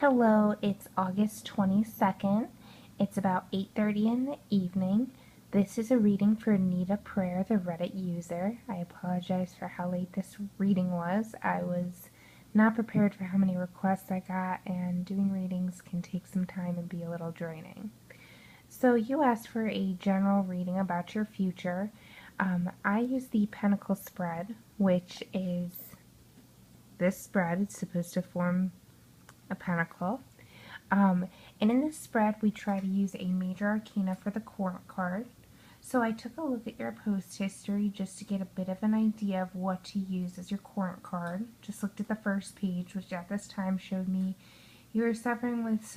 Hello, it's August 22nd. It's about 8:30 in the evening. This is a reading for Needsaprayer, the Reddit user. I apologize for how late this reading was. I was not prepared for how many requests I got, and doing readings can take some time and be a little draining. So you asked for a general reading about your future. I use the Pentacle spread, which is this spread. It's supposed to form a pentacle. And in this spread, we try to use a major arcana for the court card. So I took a look at your post history just to get a bit of an idea of what to use as your court card. Just looked at the first page, which at this time showed me you were suffering with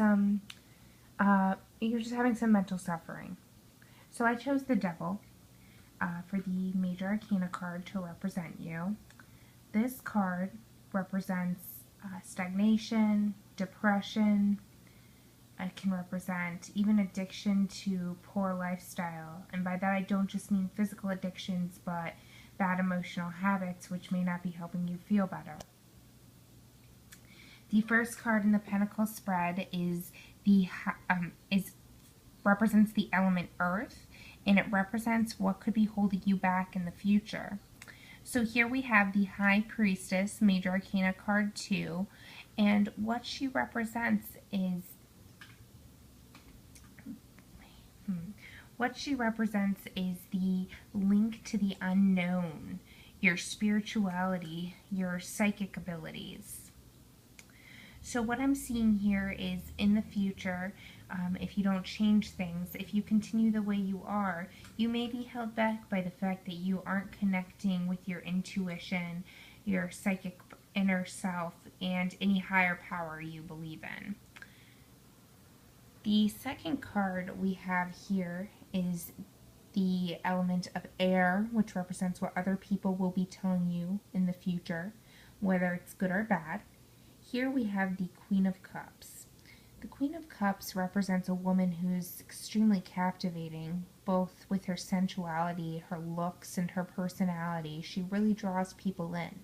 you're just having some mental suffering. So I chose the Devil for the major arcana card to represent you. This card represents stagnation, depression. It can represent even addiction to poor lifestyle. And by that I don't just mean physical addictions, but bad emotional habits which may not be helping you feel better. The first card in the Pentacle spread represents the element Earth, and it represents what could be holding you back in the future. So here we have the High Priestess, Major Arcana card 2, and what she represents is the link to the unknown, your spirituality, your psychic abilities. So what I'm seeing here is in the future, if you don't change things, if you continue the way you are, you may be held back by the fact that you aren't connecting with your intuition, your psychic inner self, and any higher power you believe in. The second card we have here is the element of air, which represents what other people will be telling you in the future, whether it's good or bad. Here we have the Queen of Cups. The Queen of Cups represents a woman who's extremely captivating, both with her sensuality, her looks, and her personality. She really draws people in.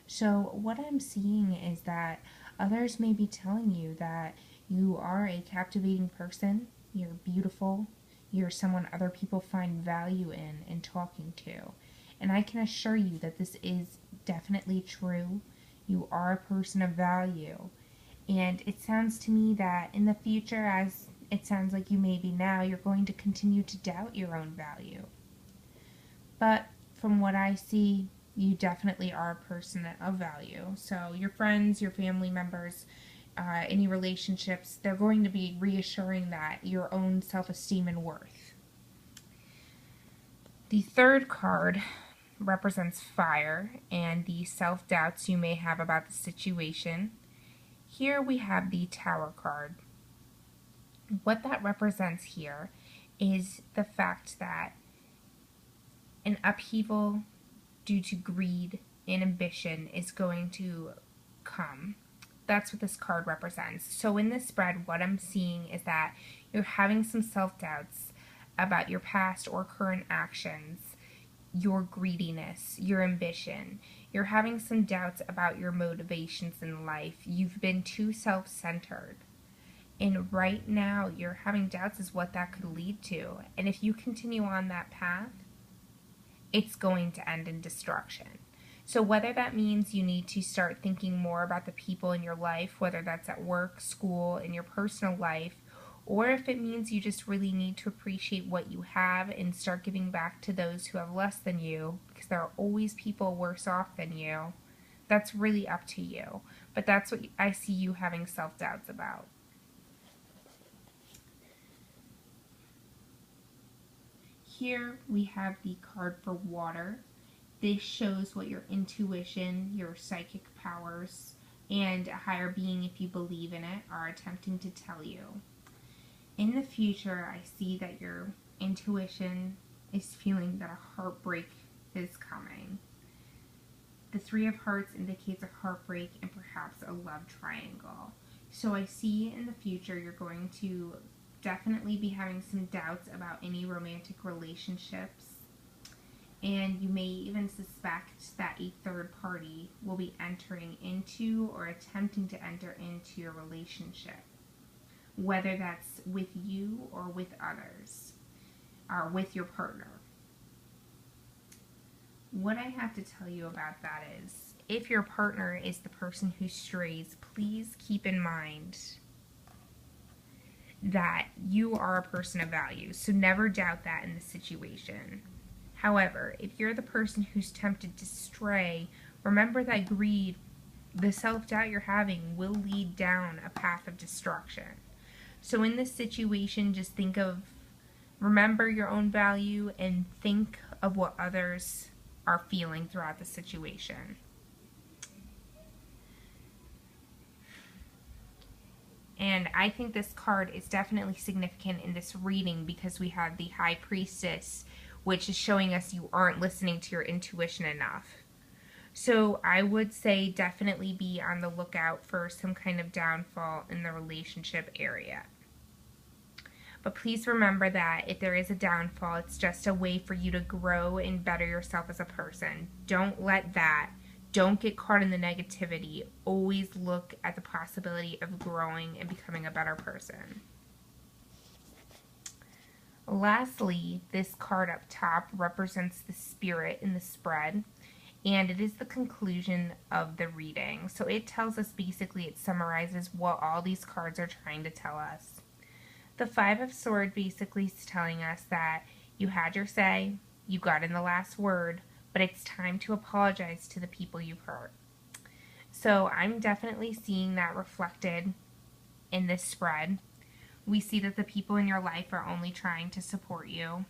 So what I'm seeing is that others may be telling you that you are a captivating person, you're beautiful, you're someone other people find value in and talking to. And I can assure you that this is definitely true. You are a person of value. And it sounds to me that in the future, as it sounds like you may be now, you're going to continue to doubt your own value. But from what I see, you definitely are a person of value. So your friends, your family members, any relationships, they're going to be reassuring that your own self-esteem and worth. The third card represents fire and the self-doubts you may have about the situation. Here we have the Tower card. What that represents here is the fact that an upheaval due to greed and ambition is going to come. That's what this card represents. So in this spread, what I'm seeing is that you're having some self-doubts about your past or current actions, your greediness, your ambition. You're having some doubts about your motivations in life. You've been too self-centered. And right now, you're having doubts as what that could lead to. And if you continue on that path, it's going to end in destruction. So whether that means you need to start thinking more about the people in your life, whether that's at work, school, in your personal life, or if it means you just really need to appreciate what you have and start giving back to those who have less than you, because there are always people worse off than you, that's really up to you. But that's what I see you having self-doubts about. Here we have the card for water. This shows what your intuition, your psychic powers, and a higher being, if you believe in it, are attempting to tell you. In the future, I see that your intuition is feeling that a heartbreak is coming. The Three of Hearts indicates a heartbreak and perhaps a love triangle. So I see in the future you're going to definitely be having some doubts about any romantic relationships. And you may even suspect that a third party will be entering into or attempting to enter into your relationship, whether that's with you or with others, or with your partner. What I have to tell you about that is, if your partner is the person who strays, please keep in mind that you are a person of value, so never doubt that in the situation. However, if you're the person who's tempted to stray, remember that greed, the self-doubt you're having, will lead down a path of destruction. So in this situation, just remember your own value and think of what others are feeling throughout the situation. And I think this card is definitely significant in this reading because we have the High Priestess, which is showing us you aren't listening to your intuition enough. So I would say definitely be on the lookout for some kind of downfall in the relationship area. But please remember that if there is a downfall, it's just a way for you to grow and better yourself as a person. Don't get caught in the negativity. Always look at the possibility of growing and becoming a better person. Lastly, this card up top represents the spirit in the spread, and it is the conclusion of the reading. So it tells us, basically, it summarizes what all these cards are trying to tell us. The Five of Swords basically is telling us that you had your say, you got in the last word, but it's time to apologize to the people you've hurt. So I'm definitely seeing that reflected in this spread. We see that the people in your life are only trying to support you.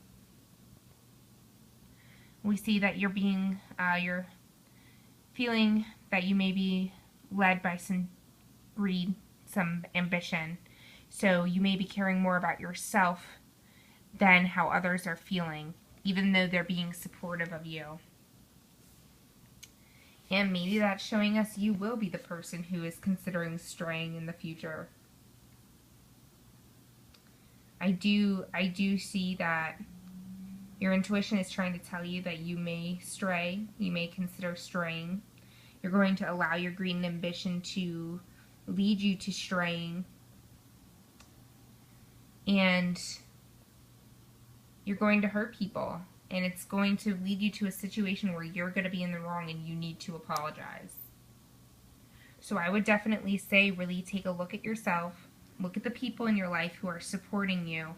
We see that you're feeling that you may be led by some greed, some ambition. So you may be caring more about yourself than how others are feeling, even though they're being supportive of you. And maybe that's showing us you will be the person who is considering straying in the future. I do see that your intuition is trying to tell you that you may stray, you may consider straying. You're going to allow your greed and ambition to lead you to straying. And you're going to hurt people. And it's going to lead you to a situation where you're going to be in the wrong and you need to apologize. So I would definitely say really take a look at yourself. Look at the people in your life who are supporting you.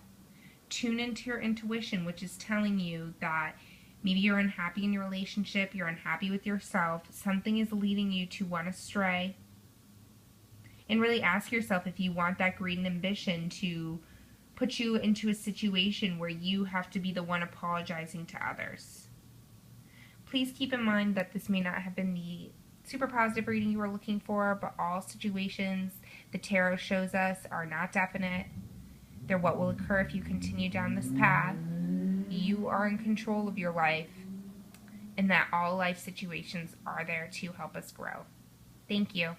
Tune into your intuition, which is telling you that maybe you're unhappy in your relationship, you're unhappy with yourself, something is leading you to want to stray. And really ask yourself if you want that greed and ambition to put you into a situation where you have to be the one apologizing to others. Please keep in mind that this may not have been the super positive reading you were looking for, but all situations the tarot shows us are not definite. They're what will occur if you continue down this path. You are in control of your life, and that all life situations are there to help us grow. Thank you.